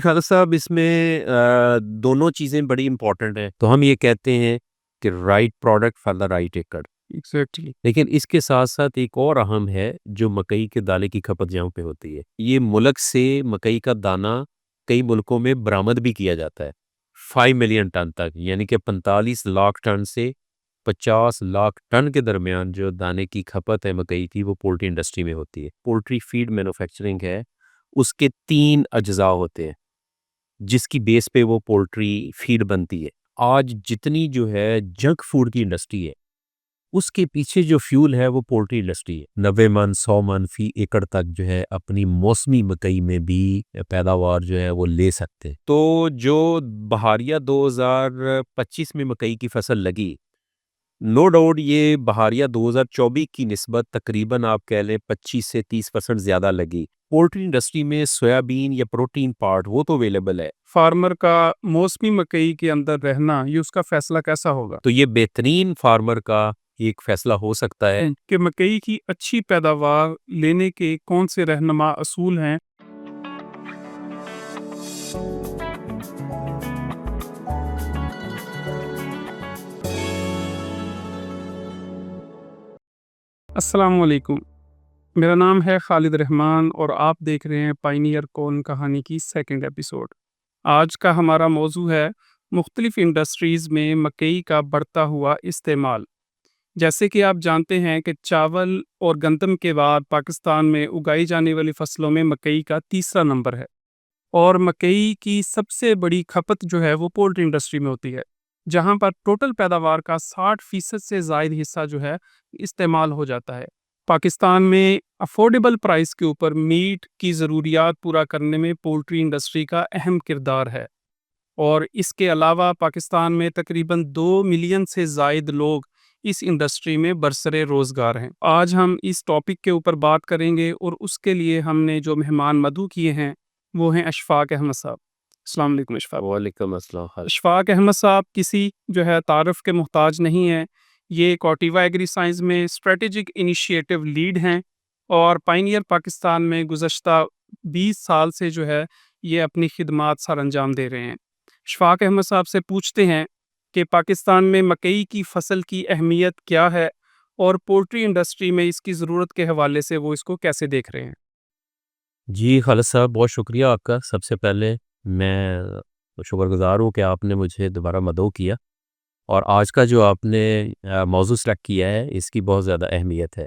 खालिद साहब इसमें दोनों चीज़ें बड़ी इम्पोर्टेंट हैं। तो हम ये कहते हैं कि right product for the right एकड़। एग्जैक्टली। लेकिन इसके साथ-साथ एक और अहम है जो मकई के दाने की खपत जहाँ पे होती है। ये मुल्क से मकई का दाना कई मुल्कों में बरामद भी किया जाता है। 5 मिलियन टन तक यानी कि 45 लाख टन से 50 लाख टन के दरमियान जो दाने की खपत है मकई की वो पोल्ट्री इंडस्ट्री में होती है। पोल्ट्री फीड मैन्युफैक्चरिंग है, उसके 3 अज़्ज़ा होते हैं। जिसकी बेस पे वो पोल्ट्री फीड बनती है। आज जितनी जो है जंक फूड की इंडस्ट्री है, उसके पीछे जो फ्यूल है वो पोल्ट्री इंडस्ट्री है। 90 मन, 100 मन फी एकड़ तक जो है अपनी मौसमी मकई में भी पैदावार जो है वो ले सकते हैं। तो जो बहारिया 2025 में मकई की फसल लगी, नो डाउट ये बहारिया 2024 की निस्बत तकरीबन आप कह लें 25 से 30% ज़्यादा लगी। पोल्ट्री इंडस्ट्री में सोयाबीन या प्रोटीन पार्ट वो तो अवेलेबल है। फार्मर का मौसमी मकई के अंदर रहना, ये उसका फैसला कैसा होगा? तो ये बेहतरीन फार्मर का एक फैसला हो सकता है। कि मकई की अच्छी पैदावार लेने के कौन से रहनुमा असूल हैं? अस्सलाम वालेकुम। मेरा नाम है खालिद रहमान और आप देख रहे हैं पायनियर कौन कहानी की सेकंड एपिसोड। आज का हमारा मौजू है मुख्तलिफ इंडस्ट्रीज़ में मकई का बढ़ता हुआ इस्तेमाल। जैसे कि आप जानते हैं कि चावल और गंदम के बाद पाकिस्तान में उगाई जाने वाली फसलों में मकई का तीसरा नंबर है। और मकई की सबसे बड़ी खपत जो है वो पोल्ट्री इंडस्ट्री में होती है, जहां पर टोटल पैदावार का 60% से ज़ायद हिस्सा जो है इस्तेमाल हो जाता है। पाकिस्तान में अफोर्डेबल प्राइस के ऊपर मीट की ज़रूरियात पूरा करने में पोल्ट्री इंडस्ट्री का अहम किरदार है। और इसके अलावा पाकिस्तान में तकरीबन 2 मिलियन से ज़ायद लोग इस इंडस्ट्री में बरसरे रोज़गार हैं। आज हम इस टॉपिक के ऊपर बात करेंगे और उसके लिए हमने जो मेहमान मदऊ किए हैं वो हैं अशफाक अहमद साहब। अस्सलाम वालेकुम अशफाक। वालेकुम अस्सलाम। अशफाक अहमद साहब किसी जो है तारफ़ के मोहताज नहीं है। ये कॉटिवा एग्री साइंस में स्ट्रेटेजिक इनिशिएटिव लीड हैं और पायनियर पाकिस्तान में गुज़श्ता 20 साल से जो है ये अपनी खिदमात सर अंजाम दे रहे हैं। अशफाक अहमद साहब से पूछते हैं कि पाकिस्तान में मकई की फसल की अहमियत क्या है और पोल्ट्री इंडस्ट्री में इसकी ज़रूरत के हवाले से वो इसको कैसे देख रहे हैं? जी, खालिद साहब बहुत शुक्रिया आपका। सबसे पहले मैं शुक्रगुज़ार हूँ कि आपने मुझे दोबारा मदऊ किया और आज का जो आपने मौज़ू सेलेक्ट किया है इसकी बहुत ज़्यादा अहमियत है।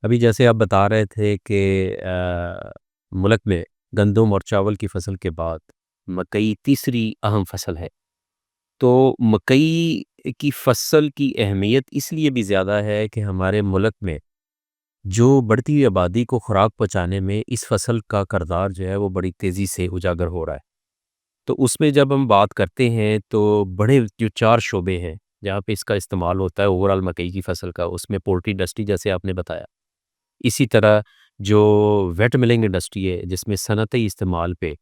अभी जैसे आप बता रहे थे कि मुल्क में गंदम और चावल की फसल के बाद मकई तीसरी अहम फसल है। तो मकई की फसल की अहमियत इसलिए भी ज़्यादा है कि हमारे मुल्क में जो बढ़ती हुई आबादी को खुराक पहुँचाने में इस फसल का किरदार जो है वो बड़ी तेज़ी से उजागर हो रहा है। तो उसमें जब हम बात करते हैं तो बड़े जो 4 शोबे हैं जहाँ पे इसका इस्तेमाल होता है ओवरऑल मकई की फसल का, उसमें पोल्ट्री इंडस्ट्री जैसे आपने बताया। इसी तरह जो वेट मिलिंग इंडस्ट्री है जिसमें सनअती इस्तेमाल पे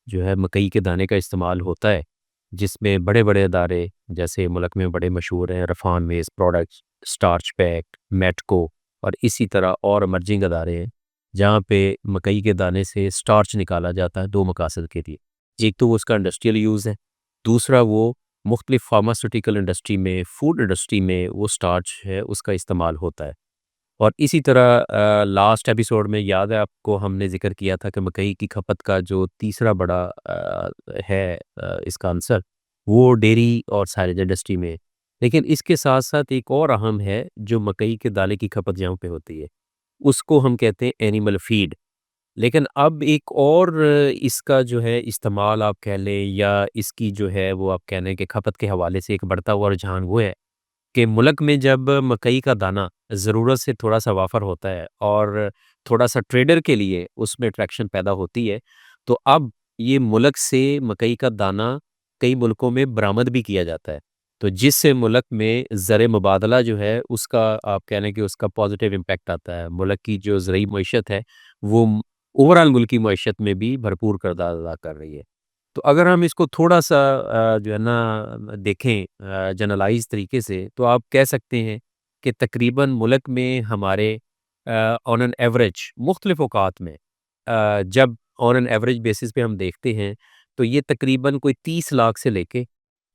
जो है मकई के दाने का इस्तेमाल होता है, जिसमें बड़े-बड़े अदारे जैसे मुल्क में बड़े मशहूर हैं रफ़ान मेज़ प्रोडक्ट्स, स्टार्च पैक्ट, मेटको और इसी तरह और इमर्जिंग अदारे हैं, जहाँ पे मकई के दाने से स्टार्च निकाला जाता है 2 मकासद के लिए। एक तो वो उसका इंडस्ट्रियल यूज़ है, दूसरा वो मुख्तलिफ़ फार्मास्यूटिकल इंडस्ट्री में, फूड इंडस्ट्री में वो स्टार्च है उसका इस्तेमाल होता है। और इसी तरह लास्ट एपिसोड में याद है आपको हमने ज़िक्र किया था कि मकई की खपत का जो तीसरा बड़ा है इसका आंसर, वो डेयरी और साइलेज इंडस्ट्री में है। लेकिन इसके साथ-साथ एक और अहम है जो मकई के दाने की खपत जहाँ पे होती है, उसको हम कहते हैं एनिमल फीड। लेकिन अब एक और इसका जो है इस्तेमाल आप कह लें या इसकी जो है वो आप कह लें कि खपत के हवाले से एक बढ़ता हुआ रुझान वो है कि मुल्क में जब मकई का दाना ज़रूरत से थोड़ा-सा वाफ़र होता है और थोड़ा-सा ट्रेडर के लिए उसमें अट्रैक्शन पैदा होती है, तो अब ये मुल्क से मकई का दाना कई मुल्कों में बरामद भी किया जाता है। तो जिससे मुल्क में ज़र मुबादला जो है उसका आप कह लें कि उसका पॉज़िटिव इम्पैक्ट आता है। मुल्क की जो ज़रूरी मईशत है वो ओवरऑल मुल्की मईशत में भी भरपूर किरदार अदा कर रही है। तो अगर हम इसको थोड़ा-सा जो है ना देखें जनरलाइज़ तरीके से तो आप कह सकते हैं कि तकरीबन मुल्क में हमारे ऑन एन एवरेज मुख्तलिफ़ औक़ात में जब ऑन एन एवरेज बेसिस पे हम देखते हैं तो ये तकरीबन कोई 30 लाख से लेके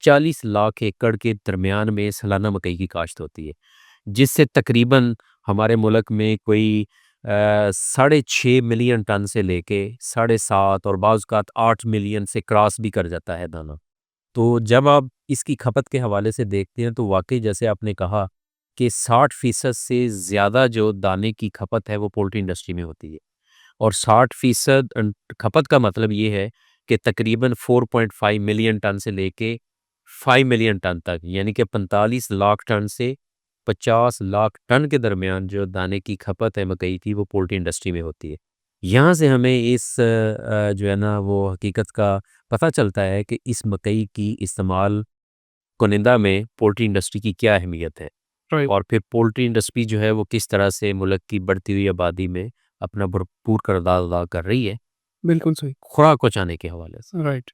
40 लाख एकड़ के दरमियान में सालाना मकई की काश्त होती है, जिससे तकरीबन हमारे मुल्क में कोई 6.5 मिलियन टन से लेके 7.5 और बाज़ औक़ात 8 मिलियन से क्रॉस भी कर जाता है दाना। तो जब आप इसकी खपत के हवाले से देखते हैं तो वाक़ई जैसे आपने कहा कि 60% से ज़्यादा जो दाने की खपत है वो पोल्ट्री इंडस्ट्री में होती है। और 60% खपत का मतलब ये है कि तकरीबन 4.5 मिलियन टन से लेके 5 मिलियन टन तक, यानी कि 45 लाख टन से 50 लाख टन के दरमियान जो दाने की खपत है मकई की, वो पोल्ट्री इंडस्ट्री में होती है। यहाँ से हमें इस जो है ना वो हकीकत का पता चलता है कि इस मकई की इस्तेमाल कुनिंदा में पोल्ट्री इंडस्ट्री की क्या अहमियत है, राइट। और फिर पोल्ट्री इंडस्ट्री जो है वो किस तरह से मुल्क की बढ़ती हुई आबादी में अपना भरपूर किरदार अदा कर रही है, बिल्कुल सही। खुराक पहुँचाने के हवाले से। राइट।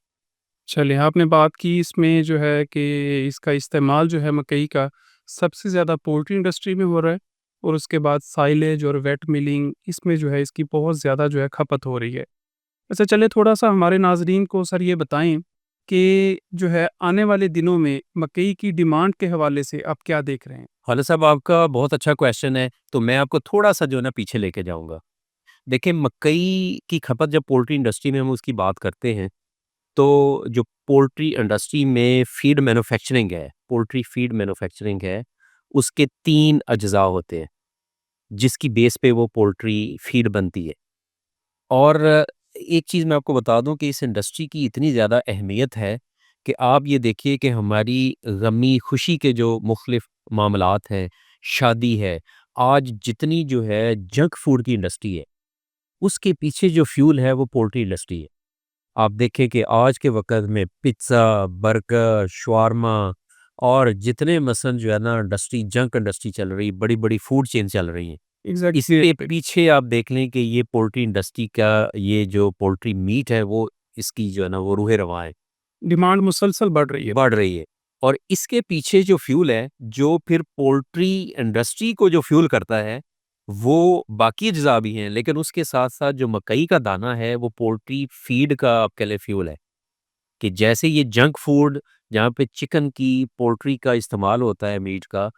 चलिए, आपने बात की इसमें जो है कि इसका इस्तेमाल जो है मकई का सबसे ज़्यादा पोल्ट्री इंडस्ट्री में हो रहा है, और उसके बाद साइलेज और वेट मिलिंग इसमें जो है इसकी बहुत ज़्यादा जो है खपत हो रही है। अच्छा, चलिए थोड़ा-सा हमारे नाज़रीन को सर ये बताएँ कि जो है आने वाले दिनों में मकई की डिमांड के हवाले से आप क्या देख रहे हैं? खालिद साहब, आपका बहुत अच्छा क्वेश्चन है, तो मैं आपको थोड़ा-सा जो है ना पीछे लेके जाऊँगा। देखिए, मकई की खपत जब पोल्ट्री इंडस्ट्री में हम उसकी बात करते हैं, तो जो पोल्ट्री इंडस्ट्री में फीड मैन्युफैक्चरिंग है, पोल्ट्री फीड मैन्युफैक्चरिंग है, उसके 3 अज्ज़ा होते हैं, जिसकी बेस पे वो पोल्ट्री फीड बनती है। और एक चीज़ मैं आपको बता दूँ कि इस इंडस्ट्री की इतनी ज़्यादा अहमियत है कि आप ये देखिए कि हमारी गमी खुशी के जो मुख्तलिफ मामलात हैं, शादी है, आज जितनी जो है जंक फूड की इंडस्ट्री है, उसके पीछे जो फ्यूल है वो पोल्ट्री इंडस्ट्री है। आप देखें कि आज के वक़्त में पिज़्ज़ा, बर्गर, शवारमा और जितने मसलन जो है ना इंडस्ट्री जंक इंडस्ट्री चल रही, बड़ी-बड़ी फूड चेन चल रही हैं। इसके एग्ज़ैक्टली। पीछे आप देख लें कि ये पोल्ट्री इंडस्ट्री का ये जो पोल्ट्री मीट है वो इसकी जो है ना वो रूह रवां है, डिमांड मुसलसल बढ़ रही है। बढ़ रही है। और इसके पीछे जो फ्यूल है, जो फिर पोल्ट्री इंडस्ट्री को जो फ्यूल करता है, वो बाकी अज्ज़ा भी हैं, लेकिन उसके साथ-साथ जो मकई का दाना है वो पोल्ट्री फीड का आप कह लें फ्यूल है। कि जैसे ये जंक फूड जहाँ पे चिकन की, पोल्ट्री का इस्तेमाल होता है मीट का,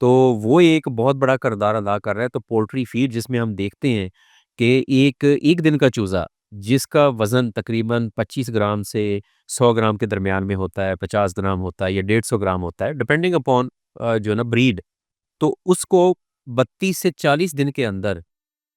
तो वो एक बहुत बड़ा किरदार अदा कर रहा है। तो पोल्ट्री फीड जिसमें हम देखते हैं कि एक एक दिन का चूज़ा जिसका वज़न तकरीबन 25 ग्राम से 100 ग्राम के दरमियान में होता है, 50 ग्राम होता है या 150 ग्राम होता है, डिपेंडिंग अपॉन जो है ना ब्रीड। तो उसको 32 से 40 दिन के अंदर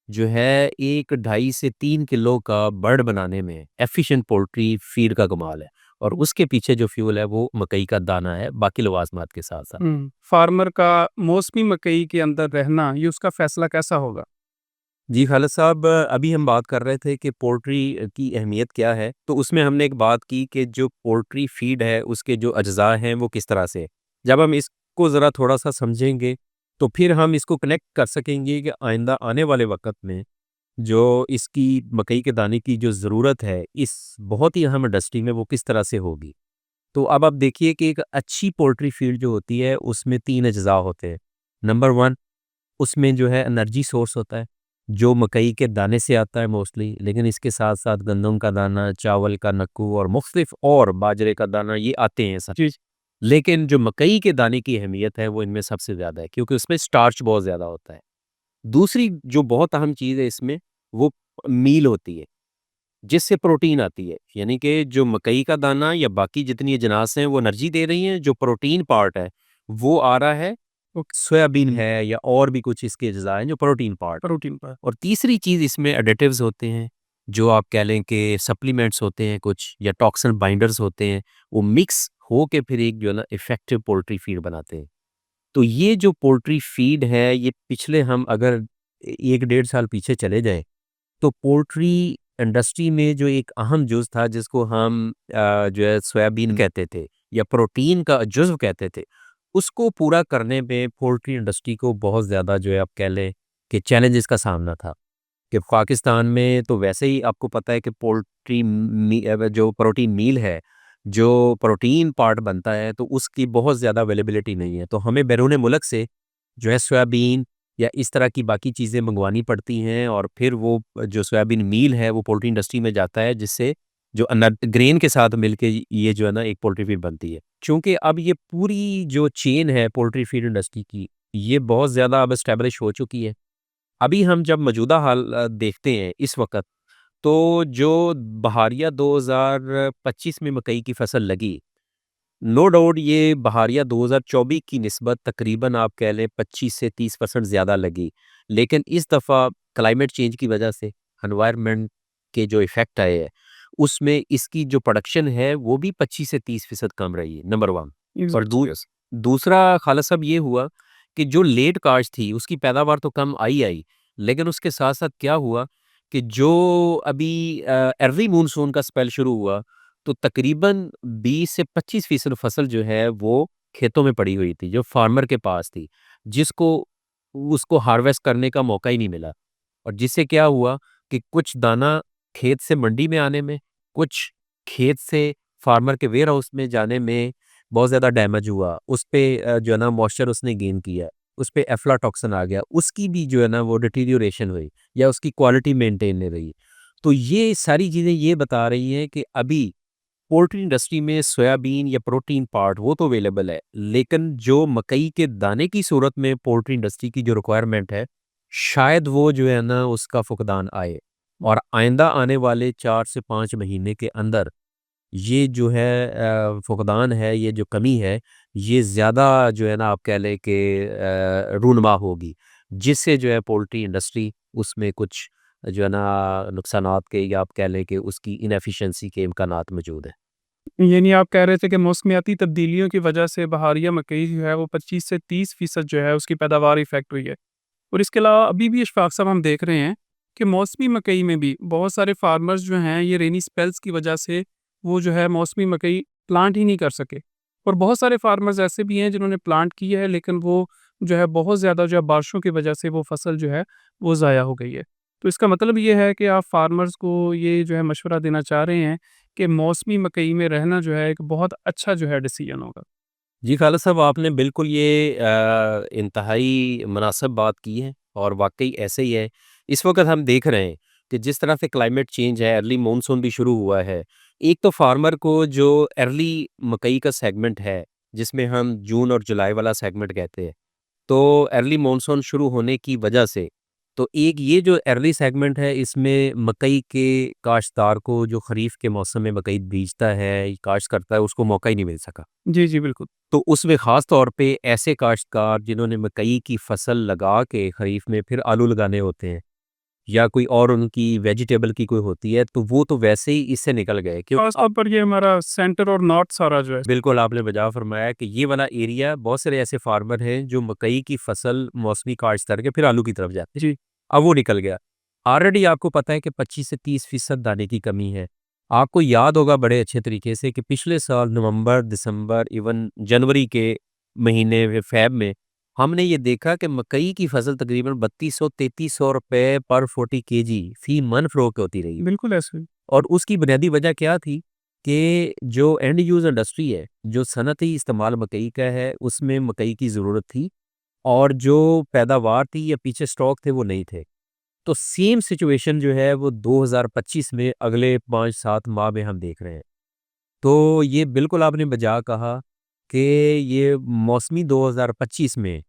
जो है 1 ढाई से 3 किलो का बर्ड बनाने में एफिशिएंट पोल्ट्री फीड का कमाल है। और उसके पीछे जो फ्यूल है वो मकई का दाना है, बाकी लवाज़मात के साथ-साथ। फार्मर का मौसमी मकई के अंदर रहना, ये उसका फ़ैसला कैसा होगा? जी, खालिद साहब, अभी हम बात कर रहे थे कि पोल्ट्री की अहमियत क्या है, तो उसमें हमने एक बात की कि जो पोल्ट्री फीड है, उसके जो अज्ज़ा हैं, वो किस तरह से। जब हम इसको ज़रा थोड़ा-सा समझेंगे, तो फिर हम इसको कनेक्ट कर सकेंगे कि आइंदा आने वाले वक़्त में जो इसकी मकई के दाने की जो ज़रूरत है, इस बहुत ही अहम इंडस्ट्री में वो किस तरह से होगी। तो अब आप देखिए कि एक अच्छी पोल्ट्री फीड जो होती है, उसमें 3 अज्ज़ा होते हैं। नंबर 1, उसमें जो है एनर्जी सोर्स होता है, जो मकई के दाने से आता है मोस्टली, लेकिन इसके साथ-साथ गंदम का दाना, चावल का नक्कू और मुख्तलिफ और बाजरे का दाना ये आते हैं सब। जी। लेकिन जो मकई के दाने की अहमियत है, वो इनमें सबसे ज़्यादा है क्योंकि उसमें स्टार्च बहुत ज़्यादा होता है। दूसरी जो बहुत अहम चीज़ है इसमें, वो मील होती है, जिससे प्रोटीन आती है। यानी कि जो मकई का दाना या बाकी जितनी अजनास हैं, वो एनर्जी दे रही हैं, जो प्रोटीन पार्ट है, वो आ रहा है ओके। सोयाबीन है या और भी कुछ इसके अज़्ज़ा हैं जो प्रोटीन पार्ट है। प्रोटीन पर। और तीसरी चीज़ इसमें एडिटिव्स होते हैं, जो आप कह लें कि सप्लीमेंट्स होते हैं कुछ या टॉक्सिन बाइंडर्स होते हैं, वो मिक्स हो के फिर एक जो है ना इफ़ेक्टिव पोल्ट्री फीड बनाते हैं। तो ये जो पोल्ट्री फीड है, ये पिछले हम अगर 1 डेढ़ साल पीछे चले जाएँ, तो पोल्ट्री इंडस्ट्री में जो एक अहम जुज़ था जिसको हम जो है सोयाबीन कहते थे या प्रोटीन का जुज़्व कहते थे, उसको पूरा करने में पोल्ट्री इंडस्ट्री को बहुत ज़्यादा जो है आप कह लें कि चैलेंजेस का सामना था। कि पाकिस्तान में तो वैसे ही आपको पता है कि पोल्ट्री जो प्रोटीन मील है, जो प्रोटीन पार्ट बनता है, तो उसकी बहुत ज़्यादा अवेलेबिलिटी नहीं है। तो हमें बैरून मुल्क से जो है सोयाबीन या इस तरह की बाकी चीज़ें मंगवानी पड़ती हैं, और फिर वो जो सोयाबीन मील है वो पोल्ट्री इंडस्ट्री में जाता है, जिससे जो ग्रेन के साथ मिलके ये जो है ना एक पोल्ट्री फीड बनती है। चूँकि अब ये पूरी जो चेन है पोल्ट्री फीड इंडस्ट्री की, ये बहुत ज़्यादा अब एस्टेब्लिश हो चुकी है। अभी हम जब मौजूदा हाल देखते हैं इस वक़्त, तो जो बहारिया 2025 में मकई की फसल लगी, नो डाउट ये बहारिया 2024 की निस्बत तकरीबन आप कह लें 25 से 30% ज़्यादा लगी। लेकिन इस दफ़ा क्लाइमेट चेंज की वजह से एनवायरनमेंट के जो इफ़ेक्ट आए हैं, उसमें इसकी जो प्रोडक्शन है वो भी 25 से 30% कम रही है, नंबर 1। और एग्ज़ैक्टली यस। दूसरा खालिद साहब ये हुआ कि जो लेट काश्त थी उसकी पैदावार तो कम आई, लेकिन उसके साथ-साथ क्या हुआ कि जो अभी अर्ली मानसून का स्पेल शुरू हुआ, तो तकरीबन 20 से 25% फसल जो है वो खेतों में पड़ी हुई थी, जो फार्मर के पास थी, जिसको उसको हार्वेस्ट करने का मौका ही नहीं मिला। और जिससे क्या हुआ कि कुछ दाना खेत से मंडी में आने में, कुछ खेत से फार्मर के वेयर हाउस में जाने में बहुत ज़्यादा डैमेज हुआ। उस पे जो है ना मॉइस्चर उसने गेन किया, उस पे एफ्लाटॉक्सिन आ गया, उसकी भी जो है ना वो डिटीरियोरेशन हुई या उसकी क्वालिटी मेंटेन नहीं रही। तो ये सारी चीज़ें ये बता रही हैं कि अभी पोल्ट्री इंडस्ट्री में सोयाबीन या प्रोटीन पार्ट वो तो अवेलेबल है, लेकिन जो मकई के दाने की सूरत में पोल्ट्री इंडस्ट्री की जो रिक्वायरमेंट है, शायद वो जो है ना उसका फुकदान आए। और आइंदा आने वाले 4 से 5 महीने के अंदर ये जो है फुकदान है, ये जो कमी है, ये ज़्यादा जो है ना आप कह लें कि रूनमा होगी, जिससे जो है पोल्ट्री इंडस्ट्री उसमें कुछ जो है ना नुकसानात के या आप कह लें कि उसकी इनएफिशिएंसी के इम्कानात मौजूद हैं। यानी आप कह रहे थे कि मौसमियाती तब्दीलियों की वजह से बहारिया मकई जो है वो 25 से 30% जो है उसकी पैदावार इफ़ेक्ट हुई है। और इसके अलावा अभी भी इशफाक साहब हम देख रहे हैं कि मौसमी मकई में भी बहुत सारे फार्मर्स जो हैं ये रेनी स्पेल्स की वजह से वो जो है मौसमी मकई प्लांट ही नहीं कर सके। और बहुत सारे फार्मर्स ऐसे भी हैं जिन्होंने प्लांट किया है लेकिन वो जो है बहुत ज़्यादा जो है बारिशों की वजह से वो फसल जो है वो ज़ाया हो गई है। तो इसका मतलब ये है कि आप फार्मर्स को ये जो है मशवरा देना चाह रहे हैं कि मौसमी मकई में रहना जो है एक बहुत अच्छा जो है डिसीजन होगा। जी, खालिद साहब आपने बिल्कुल ये इंतहाई मुनासिब बात की है और वाक़ई ऐसे ही है। इस वक़्त हम देख रहे हैं कि जिस तरह से क्लाइमेट चेंज है, अर्ली मानसून भी शुरू हुआ है। एक तो फार्मर को जो अर्ली मकई का सेगमेंट है, जिसमें हम जून और जुलाई वाला सेगमेंट कहते हैं। तो अर्ली मानसून शुरू होने की वजह से तो एक ये जो अर्ली सेगमेंट है इसमें मकई के काश्तकार को जो खरीफ के मौसम में मकई बीजता है, काश्त करता है उसको मौका ही नहीं मिल सका। जी, जी, बिल्कुल। तो उसमें ख़ास तौर पे ऐसे काश्तकार जिन्होंने मकई की फसल लगा के खरीफ में फिर आलू लगाने होते हैं या कोई और उनकी वेजिटेबल की कोई होती है तो वो तो वैसे ही इससे निकल गए क्यों। खास तौर पर ये हमारा सेंटर और नॉर्थ सारा जो है। बिल्कुल आपने बजा फरमाया कि ये वाला एरिया बहुत सारे ऐसे फार्मर हैं जो मकई की फसल मौसमी काश्त करके फिर आलू की तरफ जाते हैं। जी। अब वो निकल गया। ऑलरेडी आपको पता है कि 25 से 30% दाने की कमी है। आपको याद होगा बड़े अच्छे तरीके से कि पिछले साल नवंबर, दिसंबर इवन जनवरी के महीने में फ़ेब में हमने ये देखा कि मकई की फसल तकरीबन 3200-3300 रुपए पर 40 केजी फ़ी मन फ़रोख्त होती रही। बिल्कुल ऐसे ही। और उसकी बुनियादी वजह क्या थी कि जो एंड यूज़ इंडस्ट्री है, जो सनअती इस्तेमाल मकई का है, उसमें मकई की ज़रूरत थी और जो पैदावार थी या पीछे स्टॉक थे वो नहीं थे। तो सेम सिचुएशन जो है वो 2025 में अगले 5-7 माह में हम देख रहे हैं। तो ये बिल्कुल आपने बजा कहा कि ये मौसमी 2025 में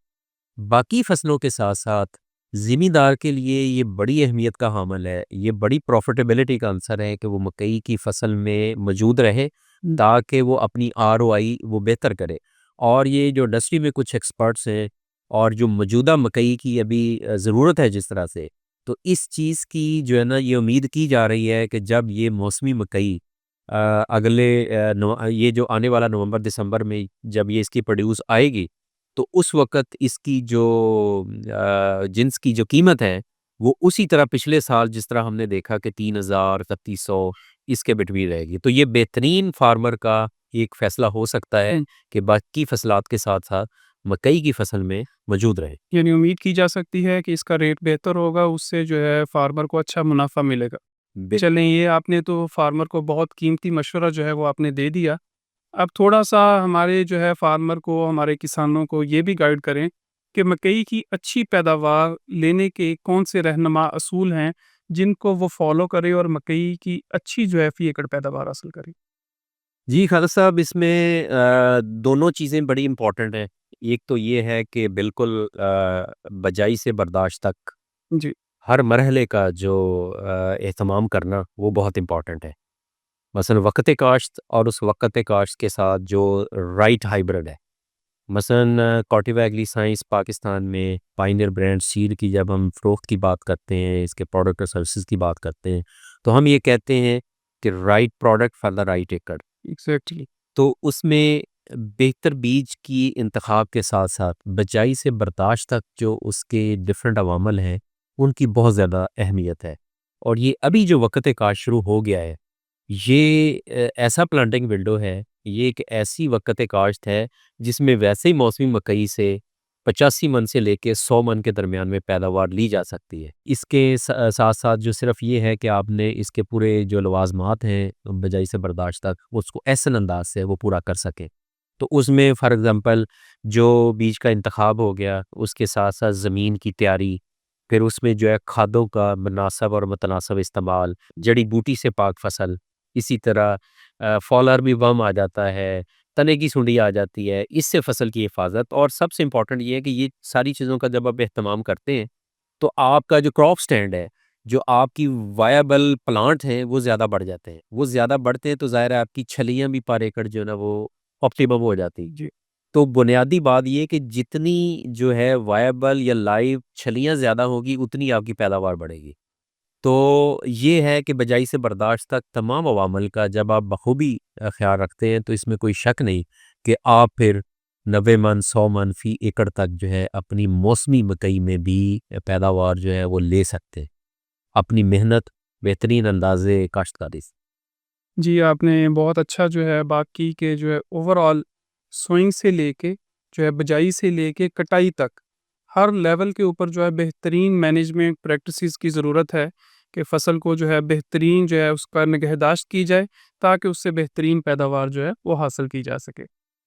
बाकी फसलों के साथ-साथ ज़िमींदार के लिए ये बड़ी अहमियत का हामिल है। ये बड़ी प्रॉफ़िटेबिलिटी का अंसर है कि वो मकई की फसल में मौजूद रहे ताकि वो अपनी आरओआई वो बेहतर करे। और ये जो इंडस्ट्री में कुछ एक्सपर्ट्स हैं और जो मौजूदा मकई की अभी ज़रूरत है जिस तरह से, तो इस चीज़ की जो है ना ये उम्मीद की जा रही है कि जब ये मौसमी मकई अगले ये जो आने वाला नवंबर-दिसंबर में जब ये इसकी प्रोड्यूस आएगी तो उस वक़्त इसकी जो जिन्स की जो कीमत है, वो उसी तरह पिछले साल जिस तरह हमने देखा कि 3000 3100 इसके बिटवीन रहेगी। तो ये बेहतरीन फार्मर का एक फ़ैसला हो सकता है कि बाकी फसलात के साथ-साथ मकई की फसल में मौजूद रहे। यानी उम्मीद की जा सकती है कि इसका रेट बेहतर होगा, उससे जो है फार्मर को अच्छा मुनाफ़ा मिलेगा। बे चलें, ये आपने तो फार्मर को बहुत कीमती मशवरा जो है वो आपने दे दिया। अब थोड़ा-सा हमारे जो है फार्मर को, हमारे किसानों को ये भी गाइड करें कि मकई की अच्छी पैदावार लेने के कौन से रहनुमा असूल हैं, जिनको वो फ़ॉलो करें और मकई की अच्छी जो है फ़ी एकड़ पैदावार हासिल करें? जी, खालिद साहब इसमें दोनों चीज़ें बड़ी इम्पोर्टेंट हैं। एक तो ये है कि बिल्कुल बजाई से बर्दाश्त तक जी, हर मरहले का जो एहतमाम करना वो बहुत इम्पोर्टेंट है। मसलन वक़्त काश्त और उस वक़्त काश्त के साथ जो राइट हाइब्रिड है। मसलन कॉटिवा एग्री साइंस पाकिस्तान में पायनियर ब्रांड सीड की जब हम फ़रोख्त की बात करते हैं, इसके प्रोडक्ट और सर्विसेज़ की बात करते हैं, तो हम ये कहते हैं कि right product for the right एकड़। एग्ज़ैक्टली। तो उसमें बेहतर बीज की इंतखाब के साथ-साथ बिजाई से बर्दाश्त तक जो उसके डिफरेंट अवामल हैं, उनकी बहुत ज़्यादा अहमियत है। और ये अभी जो वक़्त काश्त शुरू हो गया है, ये ऐसा प्लांटिंग विंडो है, ये एक ऐसी वक़्त काश्त है, जिसमें वैसे ही मौसमी मकई से 85 मन से लेके 100 मन के दरमियान में पैदावार ली जा सकती है। इसके साथ-साथ जो सिर्फ़ ये है कि आपने इसके पूरे जो लवाज़मात हैं, बिजाई से बर्दाश्त तक, उसको एहसन अंदाज़ से वो पूरा कर सकें। तो उसमें फ़ॉर एग्ज़ाम्पल जो बीज का इंतख़ाब हो गया, उसके साथ-साथ ज़मीन की तैयारी, फिर उसमें जो है खादों का मुनासिब और मुतनासिब इस्तेमाल, जड़ी-बूटी से पाक फ़सल, इसी तरह फॉलर भी वर्म आ जाता है, तने की सुंडी आ जाती है, इससे फ़सल की हिफाज़त। और सबसे इम्पोर्टेंट ये है कि ये सारी चीज़ों का जब आप एहतमाम करते हैं, तो आपका जो क्रॉप स्टैंड है, जो आपकी वायबल प्लांट हैं, वो ज़्यादा बढ़ जाते हैं। वो ज़्यादा बढ़ते हैं तो ज़ाहिर है आपकी छलियाँ भी पर एकड़ जो है ना वो ऑप्टिमम हो जाती। जी, तो बुनियादी बात ये है कि जितनी जो है वायबल या लाइव छलियाँ ज़्यादा होगी, उतनी आपकी पैदावार बढ़ेगी। तो ये है कि बजाई से बर्दाश्त तक तमाम अवामल का जब आप बखूबी ख़्याल रखते हैं, तो इसमें कोई शक नहीं कि आप फिर 90 मन, 100 मन फ़ी एकड़ तक जो है अपनी मौसमी मकई में भी पैदावार जो है वो ले सकते हैं। अपनी मेहनत बेहतरीन अंदाज़े काश्तकारी से। जी, आपने बहुत अच्छा जो है बात की कि जो है ओवरऑल सोइंग से लेके जो है बिजाई से लेके कटाई तक, हर लेवल के ऊपर जो है बेहतरीन मैनेजमेंट प्रैक्टिसेस की ज़रूरत है कि फ़सल को जो है बेहतरीन जो है उसका निगहदाश्त की जाए, ताकि उससे बेहतरीन पैदावार जो है वो हासिल की जा सके।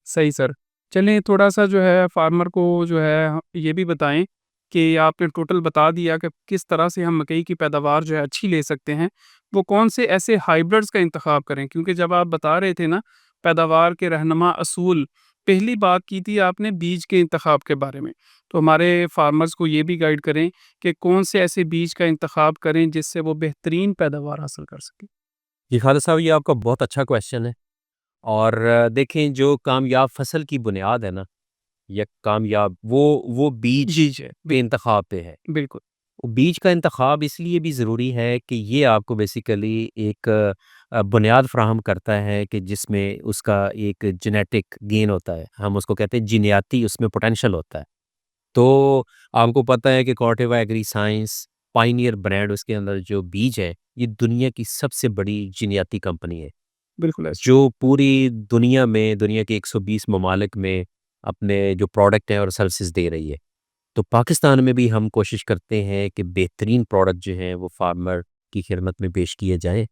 सही सर। चलिए थोड़ा-सा जो है फार्मर को जो है ये भी बताएँ कि आपने टोटल बता दिया कि किस तरह से हम मकई की पैदावार जो है अच्छी ले सकते हैं। वो कौन से ऐसे हाइब्रिड्स का इंतखाब करें? क्योंकि जब आप बता रहे थे ना पैदावार के रहनुमा असूल, पहली बात की थी आपने बीज के इंतखाब के बारे में। तो हमारे फार्मर्स को ये भी गाइड करें कि कौन से ऐसे बीज का इंतखाब करें जिससे वो बेहतरीन पैदावार हासिल कर सकें? जी, खालिद साहब ये आपका बहुत अच्छा क्वेश्चन है। और देखें जो कामयाब फ़सल की बुनियाद है ना, या कामयाब वो बीज जी, जी। पे इंतखाब पे है। बिल्कुल, बीज का इंतखाब इसलिए भी ज़रूरी है कि ये आपको बेसिकली एक बुनियाद फ़राहम करता है कि जिसमें उसका एक जेनेटिक गेन होता है। हम उसको कहते हैं जीनियाती उसमें पोटेंशियल होता है। तो आपको पता है कि Corteva agri science, Pioneer brand उसके अंदर जो बीज है, ये दुनिया की सबसे बड़ी जीनियाती कंपनी है। बिल्कुल ऐसे। जो पूरी दुनिया में, दुनिया के 120 ममालिक में अपने जो प्रोडक्ट हैं और सर्विसेज़ दे रही है। तो पाकिस्तान में भी हम कोशिश करते हैं कि बेहतरीन प्रोडक्ट जो हैं वो फार्मर की खिदमत में पेश किए जाएँ।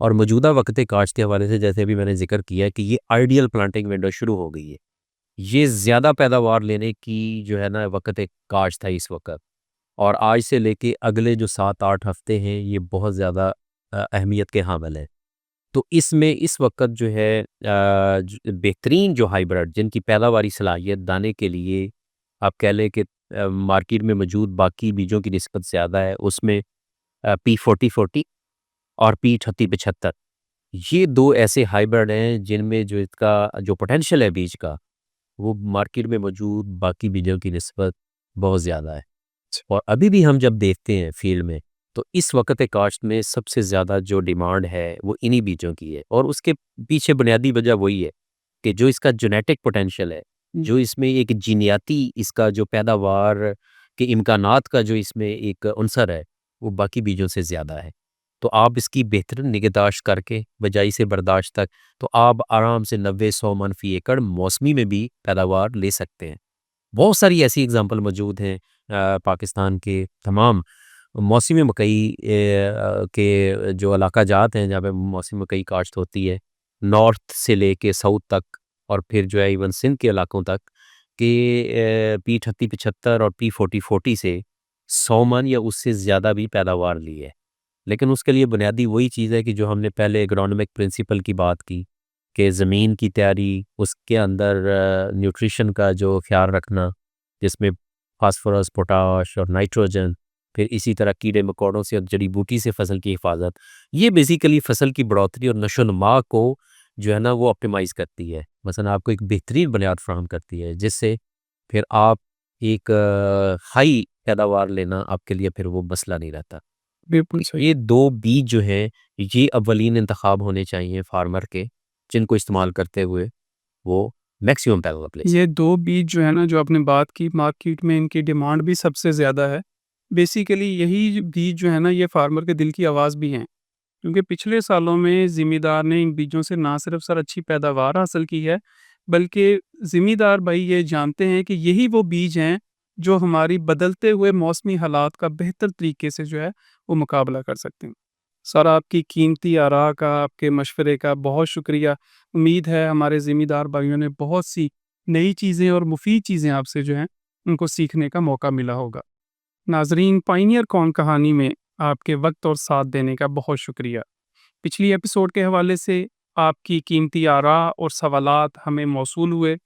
और मौजूदा वक़्त काश्त के हवाले से जैसे अभी मैंने ज़िक्र किया कि ये आइडियल प्लांटिंग विंडो शुरू हो गई है। ये ज़्यादा पैदावार लेने की जो है ना वक़्त काश्त है इस वक़्त। और आज से लेके अगले जो 7-8 हफ़्ते हैं ये बहुत ज़्यादा अहमियत के हामिल हैं। तो इसमें इस वक़्त जो है बेहतरीन जो हाइब्रिड जिनकी पैदावारी सलाहियत दाने के लिए आप कह लें कि मार्केट में मौजूद बाकी बीजों की निस्बत ज़्यादा है, उसमें P4040 और P3875, ये 2 ऐसे हाइब्रिड हैं जिनमें जो इसका जो पोटेंशियल है बीज का, वो मार्केट में मौजूद बाकी बीजों की निस्बत बहुत ज़्यादा है। और अभी भी हम जब देखते हैं फील्ड में, तो इस वक़्त काश्त में सबसे ज़्यादा जो डिमांड है, वो इन्हीं बीजों की है। और उसके पीछे बुनियादी वजह वही है कि जो इसका जेनेटिक पोटेंशियल है, हुँ, जो इसमें एक जीनियाती इसका जो पैदावार के इम्कानात का जो इसमें एक अंसर है, वो बाकी बीजों से ज़्यादा है। तो आप इसकी बेहतरीन निगहदाश्त करके बजाई से बर्दाश्त तक, तो आप आराम से 90-100 मन फ़ी एकड़ मौसमी में भी पैदावार ले सकते हैं। बहुत सारी ऐसी एग्ज़ाम्पल मौजूद हैं पाकिस्तान के तमाम मौसमी मकई के जो इलाका जात हैं जहाँ पे मौसमी मकई काश्त होती है, नॉर्थ से लेके साउथ तक, और फिर जो है इवन सिंध के इलाकों तक कि P3875 और P4040 से 100 मन या उससे ज़्यादा भी पैदावार ली है। लेकिन उसके लिए बुनियादी वही चीज़ है कि जो हमने पहले एग्रोनॉमिक प्रिंसिपल की बात की, कि ज़मीन की तैयारी, उसके अंदर न्यूट्रिशन का जो ख़्याल रखना, जिसमें फास्फोरस, पोटाश और नाइट्रोजन, फिर इसी तरह कीड़े-मकोड़ों से और जड़ी-बूटी से फसल की हिफाज़त, ये बेसिकली फसल की बढ़ोतरी और नशो-नुमा को जो है ना वो ऑप्टिमाइज़ करती है। मसलन आपको एक बेहतरीन बुनियाद फ़राहम करती है, जिससे फिर आप एक हाई पैदावार लेना आपके लिए फिर वो मसला नहीं रहता। बिल्कुल सही। ये 2 बीज जो हैं, ये अव्वलीन इंतखाब होने चाहिए फार्मर के, जिनको इस्तेमाल करते हुए वो मैक्सिमम पैदावार ले ये सकें। 2 बीज जो है ना, जो आपने बात की, मार्केट में इनकी डिमांड भी सबसे ज़्यादा है। बेसिकली यही बीज जो है ना, ये फार्मर के दिल की आवाज़ भी हैं। क्योंकि पिछले सालों में ज़िमींदार ने इन बीजों से ना सिर्फ सर अच्छी पैदावार हासिल की है, बल्कि ज़िमींदार भाई ये जानते हैं कि यही वो बीज हैं, जो हमारी बदलते हुए मौसमी हालात का बेहतर तरीके से जो है, वो मुकाबला कर सकते हैं। सर आपकी कीमती आरा का, आपके मशवरे का बहुत शुक्रिया। उम्मीद है हमारे ज़िमींदार भाइयों ने बहुत सी नई चीज़ें और मुफ़ीद चीज़ें आपसे जो हैं, उनको सीखने का मौका मिला होगा। नाज़रीन, पायनियर कॉर्न कहानी में आपके वक़्त और साथ देने का बहुत शुक्रिया। पिछली एपिसोड के हवाले से आपकी कीमती आरा और सवालात हमें मौसूल हुए।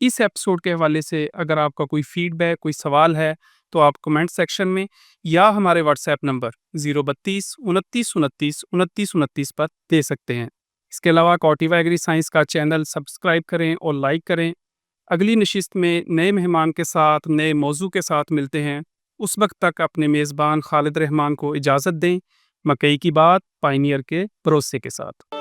इस एपिसोड के हवाले से अगर आपका कोई फ़ीडबैक, कोई सवाल है, तो आप कमेंट सेक्शन में या हमारे व्हाट्सएप नंबर 032 29 29 29 29 पर दे सकते हैं। इसके अलावा कॉटिवा एग्री साइंस का चैनल सब्सक्राइब करें और लाइक करें। अगली नशिस्त में नए मेहमान के साथ, नए मौजू के साथ मिलते हैं। उस वक्त तक अपने मेज़बान खालिद रहमान को इजाज़त दें। मकई की बात पायनियर के भरोसे के साथ।